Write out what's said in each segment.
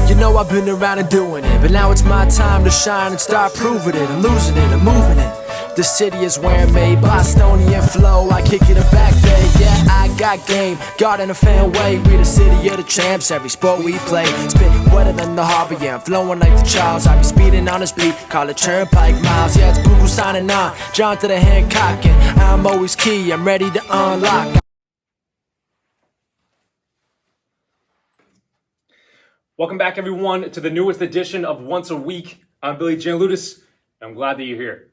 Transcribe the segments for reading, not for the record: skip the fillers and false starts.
You know I've been around and doing it, but now it's my time to shine and start proving it. I'm losing it, I'm moving it. The city is where I'm made, Bostonian flow, I kick it a back day. Yeah, I got game, got in a fan way. We the city of the champs, every sport we play. Spit wetter than the harbor, yeah, I'm flowing like the Charles. I be speeding on this beat, call it Turnpike Miles. Yeah, it's Google signing on, John to the Hancock, and I'm always key, I'm ready to unlock. Welcome back, everyone, to the newest edition of Once a Week. I'm Billy Gianlutis, and I'm glad that you're here.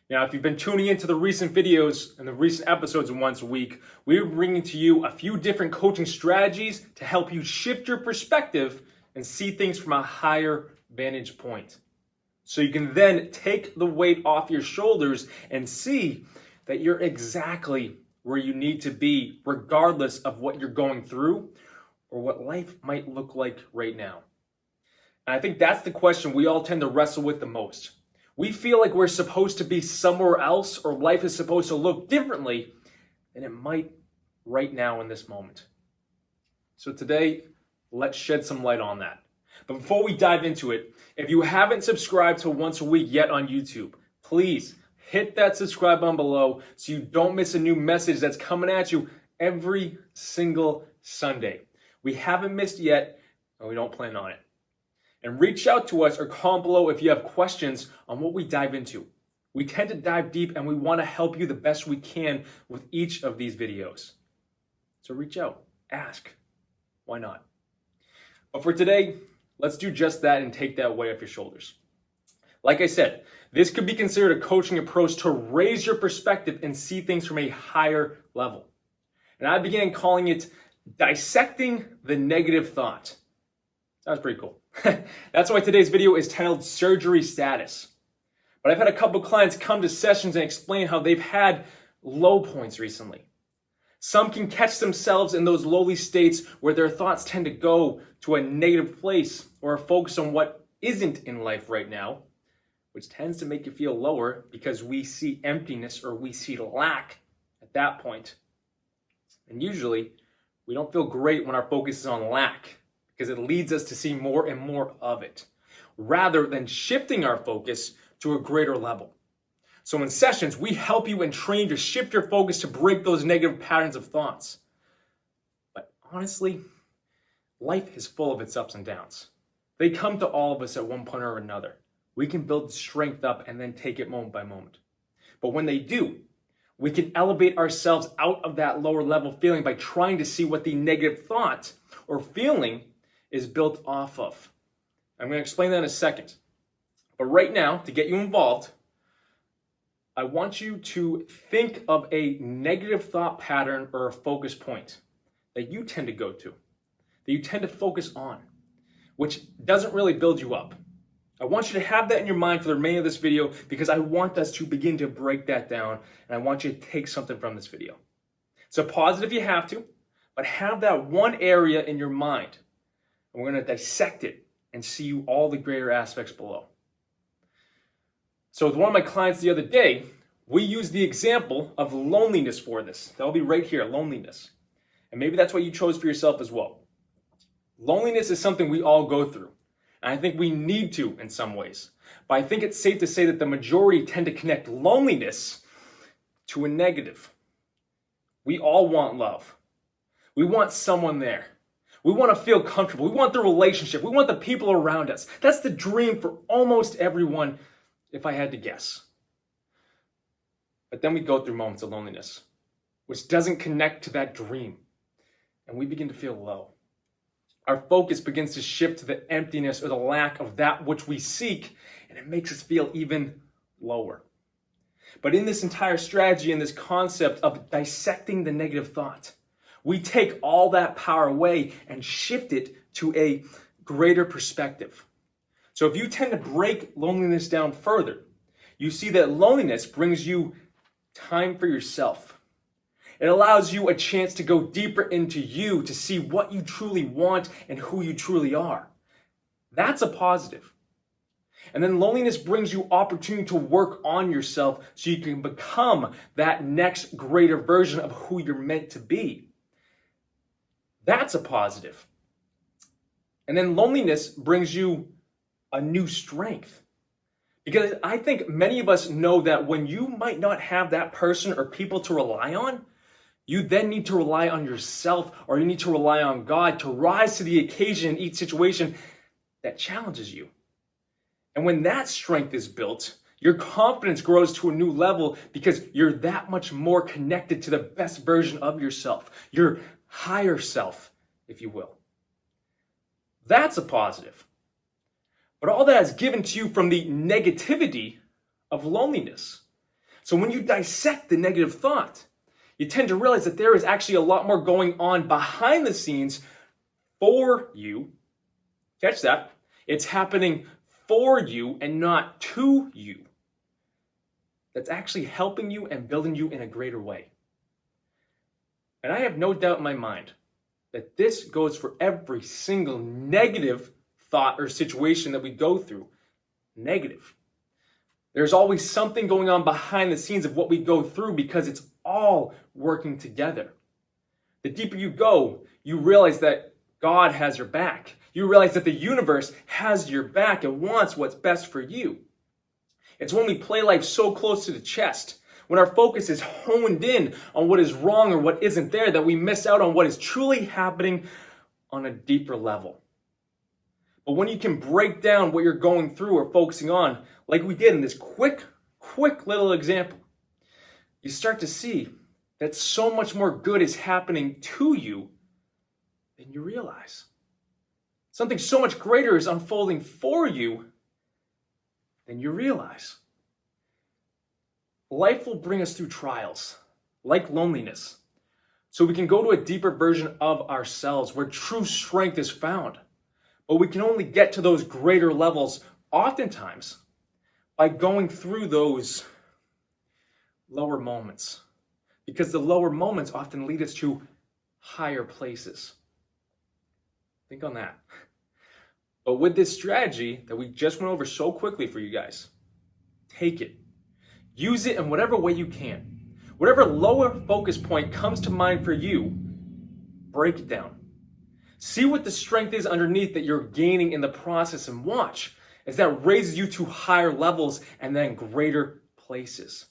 Now, if you've been tuning into the recent videos and the recent episodes of Once a Week, we're bringing to you a few different coaching strategies to help you shift your perspective and see things from a higher vantage point. So you can then take the weight off your shoulders and see that you're exactly where you need to be, regardless of what you're going through or what life might look like right now. And I think that's the question we all tend to wrestle with the most. We feel like we're supposed to be somewhere else, or life is supposed to look differently than it might right now in this moment. So today, let's shed some light on that. But before we dive into it, if you haven't subscribed to Once a Week yet on YouTube, please hit that subscribe button below so you don't miss a new message that's coming at you every single Sunday. We haven't missed yet, and we don't plan on it. And reach out to us or comment below if you have questions on what we dive into. We tend to dive deep, and we want to help you the best we can with each of these videos. So reach out, ask. Why not? But for today, let's do just that and take that weight off your shoulders. Like I said, this could be considered a coaching approach to raise your perspective and see things from a higher level. And I began calling it Dissecting the Negative Thought. Sounds pretty cool. That's why today's video is titled Surgery Status. But I've had a couple clients come to sessions and explain how they've had low points recently. Some can catch themselves in those lowly states where their thoughts tend to go to a negative place or a focus on what isn't in life right now, which tends to make you feel lower because we see emptiness or we see lack at that point. And usually, we don't feel great when our focus is on lack because it leads us to see more and more of it, rather than shifting our focus to a greater level. So in sessions, we help you and train to shift your focus to break those negative patterns of thoughts. But honestly, life is full of its ups and downs. They come to all of us at one point or another. We can build strength up and then take it moment by moment. But when they do, we can elevate ourselves out of that lower level feeling by trying to see what the negative thought or feeling is built off of. I'm going to explain that in a second. But right now, to get you involved, I want you to think of a negative thought pattern or a focus point that you tend to go to, that you tend to focus on, which doesn't really build you up. I want you to have that in your mind for the remainder of this video because I want us to begin to break that down, and I want you to take something from this video. So pause it if you have to, but have that one area in your mind, and we're going to dissect it and see all the greater aspects below. So with one of my clients the other day, we used the example of loneliness for this. That'll be right here, loneliness. And maybe that's what you chose for yourself as well. Loneliness is something we all go through. And I think we need to in some ways. But I think it's safe to say that the majority tend to connect loneliness to a negative. We all want love. We want someone there. We want to feel comfortable. We want the relationship. We want the people around us. That's the dream for almost everyone, if I had to guess. But then we go through moments of loneliness, which doesn't connect to that dream. And we begin to feel low. Our focus begins to shift to the emptiness or the lack of that which we seek, and it makes us feel even lower. But in this entire strategy and this concept of dissecting the negative thought, we take all that power away and shift it to a greater perspective. So if you tend to break loneliness down further, you see that loneliness brings you time for yourself. It allows you a chance to go deeper into you to see what you truly want and who you truly are. That's a positive. And then loneliness brings you opportunity to work on yourself so you can become that next greater version of who you're meant to be. That's a positive. And then loneliness brings you a new strength. Because I think many of us know that when you might not have that person or people to rely on, you then need to rely on yourself, or you need to rely on God to rise to the occasion in each situation that challenges you. And when that strength is built, your confidence grows to a new level because you're that much more connected to the best version of yourself, your higher self, if you will. That's a positive. But all that is given to you from the negativity of loneliness. So when you dissect the negative thought, you tend to realize that there is actually a lot more going on behind the scenes for you. Catch that. It's happening for you and not to you. That's actually helping you and building you in a greater way. And I have no doubt in my mind that this goes for every single negative thought or situation that we go through. Negative. There's always something going on behind the scenes of what we go through because it's all working together. The deeper you go, you realize that God has your back. You realize that the universe has your back and wants what's best for you. It's when we play life so close to the chest, when our focus is honed in on what is wrong or what isn't there, that we miss out on what is truly happening on a deeper level. But when you can break down what you're going through or focusing on, like we did in this quick little example, you start to see that so much more good is happening to you than you realize. Something so much greater is unfolding for you than you realize. Life will bring us through trials, like loneliness, so we can go to a deeper version of ourselves where true strength is found. But we can only get to those greater levels oftentimes by going through those lower moments, because the lower moments often lead us to higher places. Think on that. But with this strategy that we just went over so quickly for you guys, take it. Use it in whatever way you can. Whatever lower focus point comes to mind for you, break it down. See what the strength is underneath that you're gaining in the process, and watch as that raises you to higher levels and then greater places.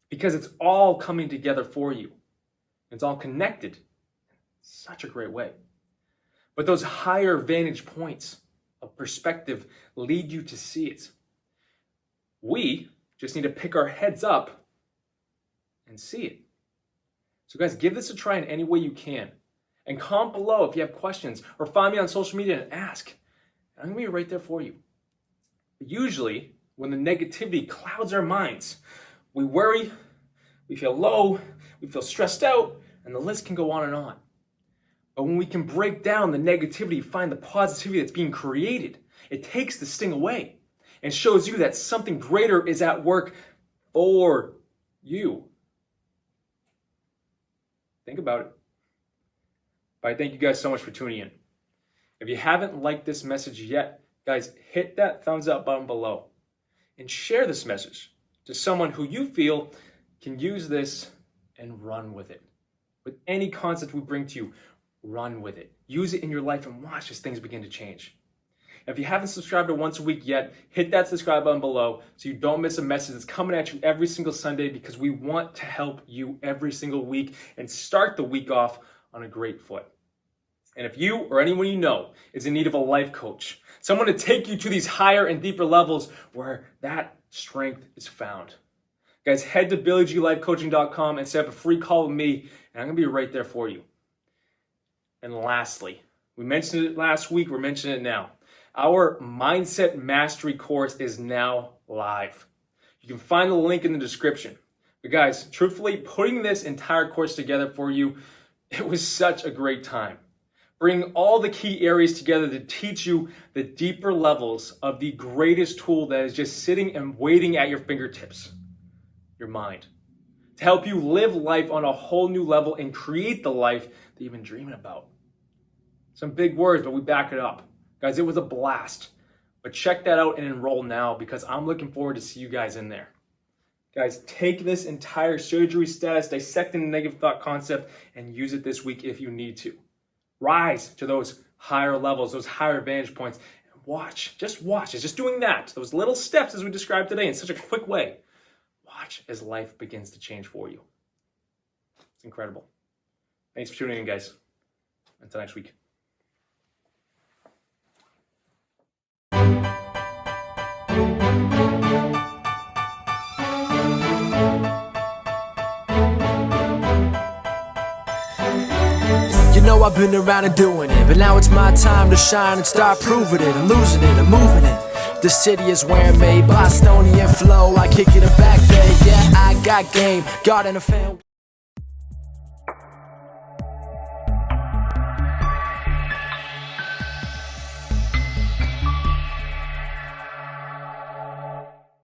Because it's all coming together for you. It's all connected in such a great way. But those higher vantage points of perspective lead you to see it. We just need to pick our heads up and see it. So guys, give this a try in any way you can. And comment below if you have questions, or find me on social media and ask. I'm going to be right there for you. But usually, when the negativity clouds our minds, we worry, we feel low, we feel stressed out, and the list can go on and on. But when we can break down the negativity, find the positivity that's being created, it takes the sting away and shows you that something greater is at work for you. Think about it. But I thank you guys so much for tuning in. If you haven't liked this message yet, guys, hit that thumbs up button below and share this message to someone who you feel can use this and run with it. With any concept we bring to you, run with it. Use it in your life and watch as things begin to change. If you haven't subscribed to Once a Week yet, hit that subscribe button below so you don't miss a message that's coming at you every single Sunday, because we want to help you every single week and start the week off on a great foot. And if you or anyone you know is in need of a life coach, someone to take you to these higher and deeper levels where that strength is found, guys, head to BillyGLifeCoaching.com and set up a free call with me, and I'm going to be right there for you. And lastly, we mentioned it last week, we're mentioning it now. Our Mindset Mastery course is now live. You can find the link in the description. But guys, truthfully, putting this entire course together for you, it was such a great time. Bring all the key areas together to teach you the deeper levels of the greatest tool that is just sitting and waiting at your fingertips, your mind. To help you live life on a whole new level and create the life that you've been dreaming about. Some big words, but we back it up. Guys, it was a blast. But check that out and enroll now because I'm looking forward to see you guys in there. Guys, take this entire surgery status, dissecting the negative thought concept, and use it this week if you need to. Rise to those higher levels, those higher vantage points, and watch. Just watch. It's just doing that. Those little steps as we described today in such a quick way. Watch as life begins to change for you. It's incredible. Thanks for tuning in, guys. Until next week. You know I've been around and doing it, but now it's my time to shine and start proving it. I'm losing it, I'm moving it. The city is where I'm made, Bostonian flow, I kick it a back day. Yeah, I got game, God and a fan.